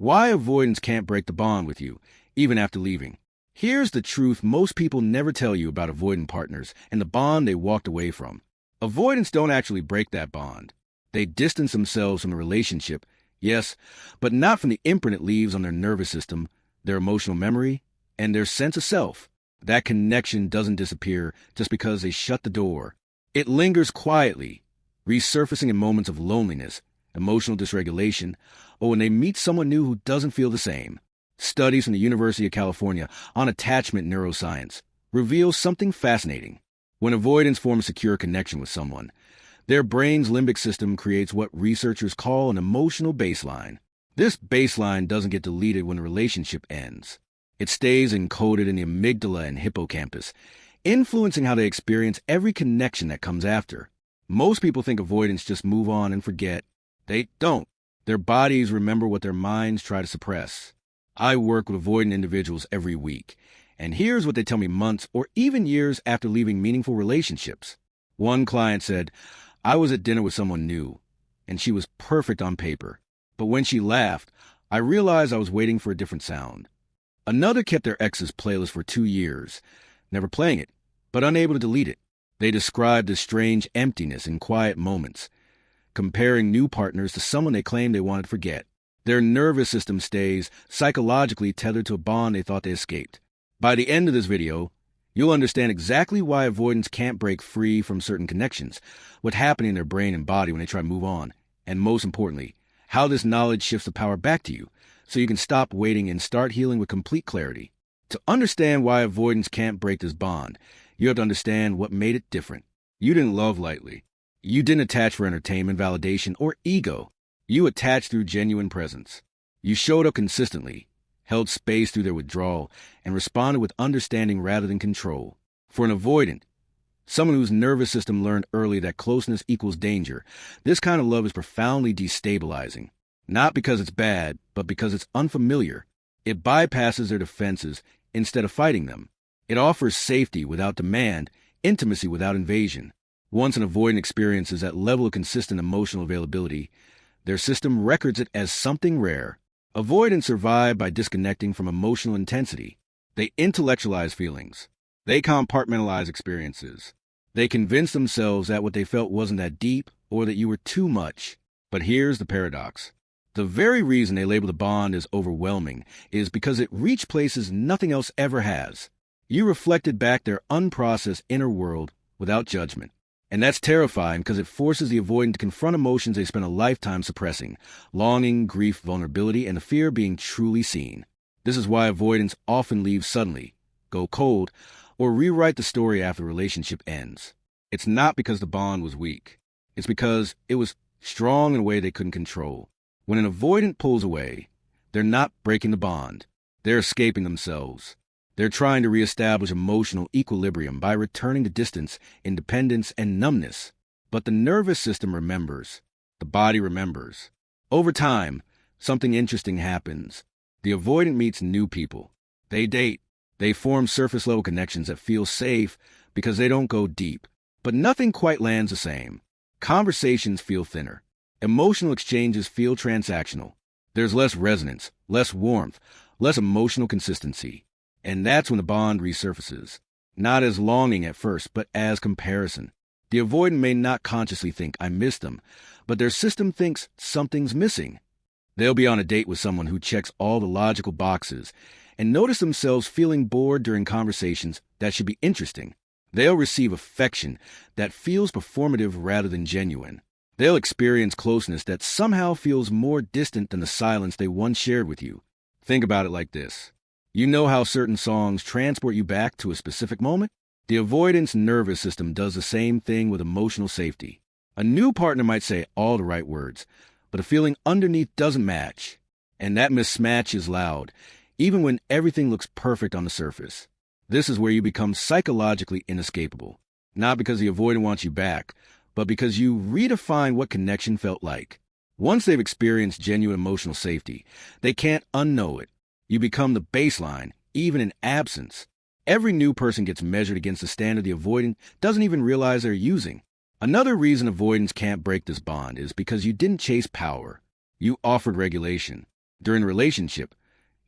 Why avoidance can't break the bond with you, even after leaving. Here's the truth most people never tell you about avoidant partners and the bond they walked away from. Avoidants don't actually break that bond. They distance themselves from the relationship, yes, but not from the imprint it leaves on their nervous system, their emotional memory, and their sense of self. That connection doesn't disappear just because they shut the door. It lingers quietly, resurfacing in moments of loneliness, emotional dysregulation, or when they meet someone new who doesn't feel the same. Studies from the University of California on attachment neuroscience reveal something fascinating. When avoidants form a secure connection with someone, their brain's limbic system creates what researchers call an emotional baseline. This baseline doesn't get deleted when the relationship ends. It stays encoded in the amygdala and hippocampus, influencing how they experience every connection that comes after. Most people think avoidants just move on and forget. They don't. Their bodies remember what their minds try to suppress. I work with avoidant individuals every week, and here's what they tell me months or even years after leaving meaningful relationships. One client said, "I was at dinner with someone new, and she was perfect on paper. But when she laughed, I realized I was waiting for a different sound." Another kept their ex's playlist for 2 years, never playing it, but unable to delete it. They described this strange emptiness in quiet moments, comparing new partners to someone they claimed they wanted to forget. Their nervous system stays psychologically tethered to a bond they thought they escaped. By the end of this video, you'll understand exactly why avoidants can't break free from certain connections, what's happening in their brain and body when they try to move on, and most importantly, how this knowledge shifts the power back to you, so you can stop waiting and start healing with complete clarity. To understand why avoidance can't break this bond, you have to understand what made it different. You didn't love lightly. You didn't attach for entertainment, validation, or ego. You attached through genuine presence. You showed up consistently, held space through their withdrawal, and responded with understanding rather than control. For an avoidant, someone whose nervous system learned early that closeness equals danger, this kind of love is profoundly destabilizing. Not because it's bad, but because it's unfamiliar. It bypasses their defenses instead of fighting them. It offers safety without demand, intimacy without invasion. Once an avoidant experiences that level of consistent emotional availability, their system records it as something rare. Avoidants survive by disconnecting from emotional intensity. They intellectualize feelings. They compartmentalize experiences. They convince themselves that what they felt wasn't that deep or that you were too much. But here's the paradox. The very reason they label the bond as overwhelming is because it reached places nothing else ever has. You reflected back their unprocessed inner world without judgment. And that's terrifying because it forces the avoidant to confront emotions they spent a lifetime suppressing: longing, grief, vulnerability, and the fear of being truly seen. This is why avoidants often leave suddenly, go cold, or rewrite the story after the relationship ends. It's not because the bond was weak. It's because it was strong in a way they couldn't control. When an avoidant pulls away, they're not breaking the bond. They're escaping themselves. They're trying to reestablish emotional equilibrium by returning to distance, independence, and numbness. But the nervous system remembers. The body remembers. Over time, something interesting happens. The avoidant meets new people. They date. They form surface-level connections that feel safe because they don't go deep. But nothing quite lands the same. Conversations feel thinner. Emotional exchanges feel transactional. There's less resonance, less warmth, less emotional consistency. And that's when the bond resurfaces, not as longing at first, but as comparison. The avoidant may not consciously think, "I miss them," but their system thinks something's missing. They'll be on a date with someone who checks all the logical boxes and notice themselves feeling bored during conversations that should be interesting. They'll receive affection that feels performative rather than genuine. They'll experience closeness that somehow feels more distant than the silence they once shared with you. Think about it like this. You know how certain songs transport you back to a specific moment? The avoidance nervous system does the same thing with emotional safety. A new partner might say all the right words, but the feeling underneath doesn't match. And that mismatch is loud, even when everything looks perfect on the surface. This is where you become psychologically inescapable. Not because the avoidant wants you back, but because you redefine what connection felt like. Once they've experienced genuine emotional safety, they can't unknow it. You become the baseline, even in absence. Every new person gets measured against the standard the avoidant doesn't even realize they're using. Another reason avoidants can't break this bond is because you didn't chase power. You offered regulation. During a relationship,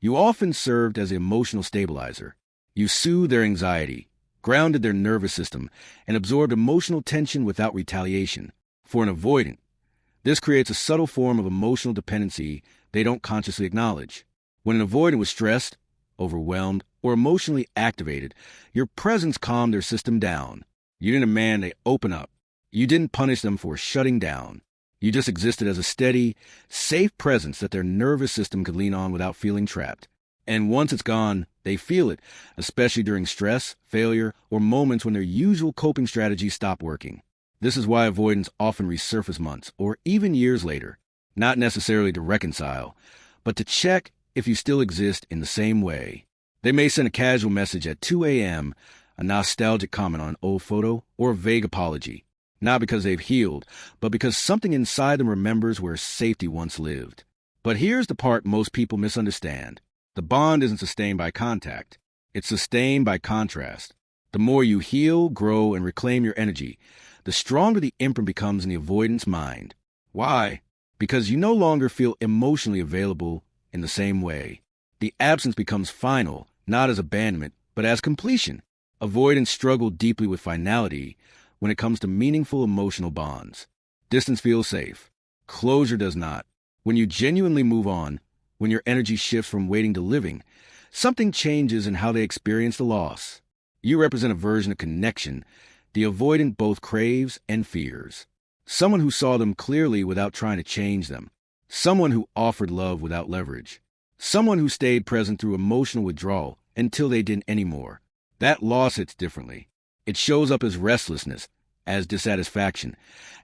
you often served as an emotional stabilizer. You soothed their anxiety, grounded their nervous system, and absorbed emotional tension without retaliation. For an avoidant, this creates a subtle form of emotional dependency they don't consciously acknowledge. When an avoidant was stressed, overwhelmed, or emotionally activated, your presence calmed their system down. You didn't demand they open up. You didn't punish them for shutting down. You just existed as a steady, safe presence that their nervous system could lean on without feeling trapped. And once it's gone, they feel it, especially during stress, failure, or moments when their usual coping strategies stop working. This is why avoidants often resurface months or even years later, not necessarily to reconcile, but to check if you still exist in the same way. They may send a casual message at 2 a.m., a nostalgic comment on an old photo, or a vague apology. Not because they've healed, but because something inside them remembers where safety once lived. But here's the part most people misunderstand. The bond isn't sustained by contact. It's sustained by contrast. The more you heal, grow, and reclaim your energy, the stronger the imprint becomes in the avoidant's mind. Why? Because you no longer feel emotionally available in the same way. The absence becomes final, not as abandonment, but as completion. Avoidants struggle deeply with finality when it comes to meaningful emotional bonds. Distance feels safe. Closure does not. When you genuinely move on, when your energy shifts from waiting to living, something changes in how they experience the loss. You represent a version of connection the avoidant both craves and fears. Someone who saw them clearly without trying to change them. Someone who offered love without leverage. Someone who stayed present through emotional withdrawal until they didn't anymore. That loss hits differently. It shows up as restlessness, as dissatisfaction,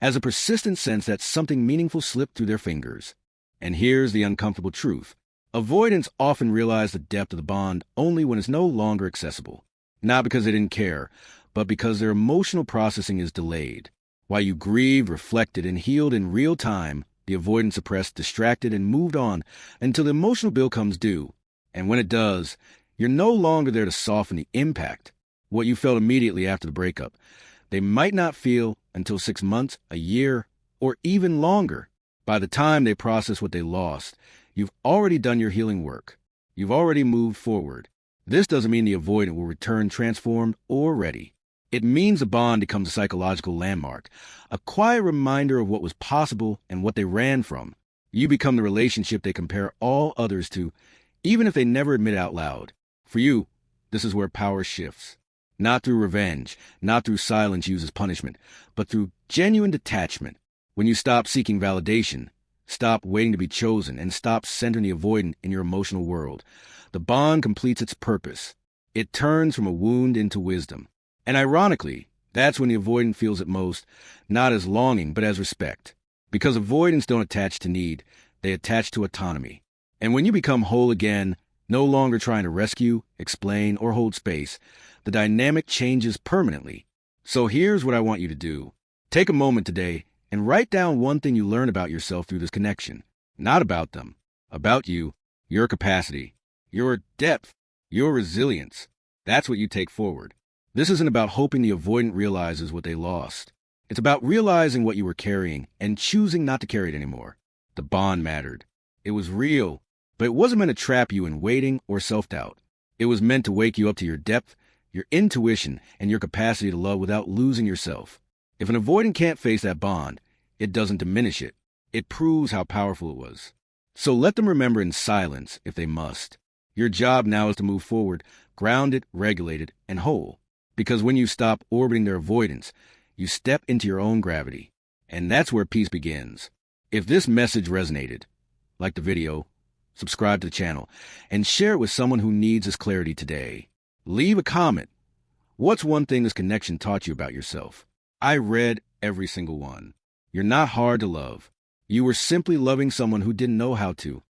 as a persistent sense that something meaningful slipped through their fingers. And here's the uncomfortable truth. Avoidants often realize the depth of the bond only when it's no longer accessible. Not because they didn't care, but because their emotional processing is delayed. While you grieved, reflected, and healed in real time, the avoidant suppressed, distracted, and moved on until the emotional bill comes due. And when it does, you're no longer there to soften the impact. What you felt immediately after the breakup, they might not feel until 6 months, a year, or even longer. By the time they process what they lost, you've already done your healing work. You've already moved forward. This doesn't mean the avoidant will return transformed or ready. It means the bond becomes a psychological landmark, a quiet reminder of what was possible and what they ran from. You become the relationship they compare all others to, even if they never admit it out loud. For you, this is where power shifts. Not through revenge, not through silence used as punishment, but through genuine detachment. When you stop seeking validation, stop waiting to be chosen, and stop centering the avoidant in your emotional world, the bond completes its purpose. It turns from a wound into wisdom. And ironically, that's when the avoidant feels it most, not as longing, but as respect. Because avoidants don't attach to need, they attach to autonomy. And when you become whole again, no longer trying to rescue, explain, or hold space, the dynamic changes permanently. So here's what I want you to do. Take a moment today and write down one thing you learned about yourself through this connection. Not about them. About you, your capacity, your depth, your resilience. That's what you take forward. This isn't about hoping the avoidant realizes what they lost. It's about realizing what you were carrying and choosing not to carry it anymore. The bond mattered. It was real, but it wasn't meant to trap you in waiting or self-doubt. It was meant to wake you up to your depth, your intuition, and your capacity to love without losing yourself. If an avoidant can't face that bond, it doesn't diminish it. It proves how powerful it was. So let them remember in silence if they must. Your job now is to move forward, grounded, regulated, and whole. Because when you stop orbiting their avoidance, you step into your own gravity. And that's where peace begins. If this message resonated, like the video, subscribe to the channel, and share it with someone who needs this clarity today. Leave a comment. What's one thing this connection taught you about yourself? I read every single one. You're not hard to love. You were simply loving someone who didn't know how to.